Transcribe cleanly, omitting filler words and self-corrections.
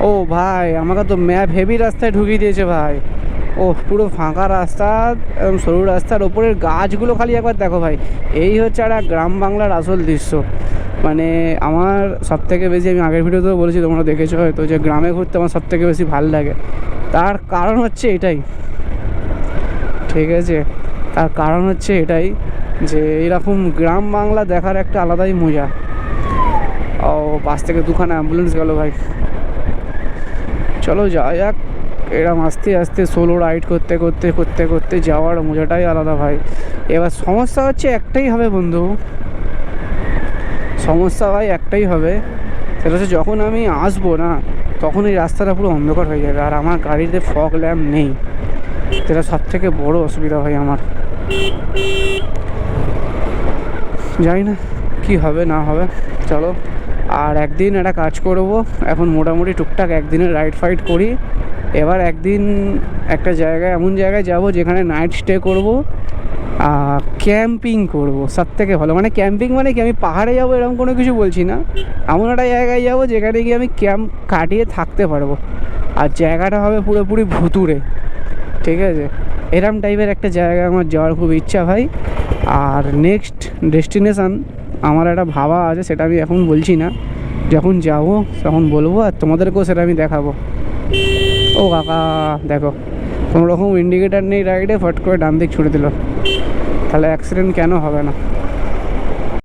ও ভাই, আমাকে তো ম্যাপ হেভি রাস্তায় ঢুকিয়ে দিয়েছে ভাই। ও পুরো ফাঁকা রাস্তা, একদম সরু রাস্তার ওপরের গাছগুলো খালি একবার দেখো ভাই। এই হচ্ছে একটা গ্রাম বাংলার আসল দৃশ্য। মানে আমার সবথেকে বেশি, আমি আগের ভিডিওতেও বলেছি, তোমরা দেখেছো হয়তো, যে গ্রামে ঘুরতে আমার সবথেকে বেশি ভালো লাগে। তার কারণ হচ্ছে এটাই, ঠিক আছে? তার কারণ হচ্ছে এটাই যে এরকম গ্রাম বাংলা দেখার একটা আলাদাই মজা। ও, পাশ থেকে দুখানা অ্যাম্বুলেন্স গেল ভাই। চলো যাওয়া যাক। এরম আস্তে আস্তে সোলো রাইড করতে করতে করতে করতে যাওয়ার মজাটাই আলাদা ভাই। এবার সমস্যা হচ্ছে একটাই হবে বন্ধু, সমস্যা ভাই একটাই হবে। সেটা হচ্ছে যখন আমি আসবো না, তখন এই রাস্তাটা পুরো অন্ধকার হয়ে যাবে, আর আমার গাড়িতে ফগ ল্যাম্প নেই। যেটা সব থেকে বড় অসুবিধা ভাই আমার। জানি না কি হবে না হবে। চলো, আর একদিন একটা কাজ করব। এখন মোটামুটি টুকটাক একদিনের রাইড ফাইড করি। এবার একদিন একটা জায়গায়, এমন জায়গায় যাব যেখানে নাইট স্টে করব, ক্যাম্পিং করব। সব থেকে ভালো, মানে ক্যাম্পিং মানে কি, আমি পাহাড়ে যাবো এরকম কোনো কিছু বলছি না। এমন একটা জায়গায় যাব যেখানে গিয়ে আমি ক্যাম্প কাটিয়ে থাকতে পারবো, আর জায়গাটা হবে পুরোপুরি ভুতুড়ে, ঠিক আছে? এরম টাইপের একটা জায়গা আমার যাওয়ার খুব ইচ্ছা ভাই। আর নেক্সট ডেস্টিনেশান আমার একটা ভাবা আছে, সেটা আমি এখন বলছি না, যখন যাবো তখন বলবো, আর তোমাদেরকেও সেটা আমি দেখাবো। ও কাকা দেখো, কোনো রকম ইন্ডিকেটার নেই রাইডে, ফট করে ডান দিক ছুড়ে দিল, তাহলে অ্যাক্সিডেন্ট কেন হবে না?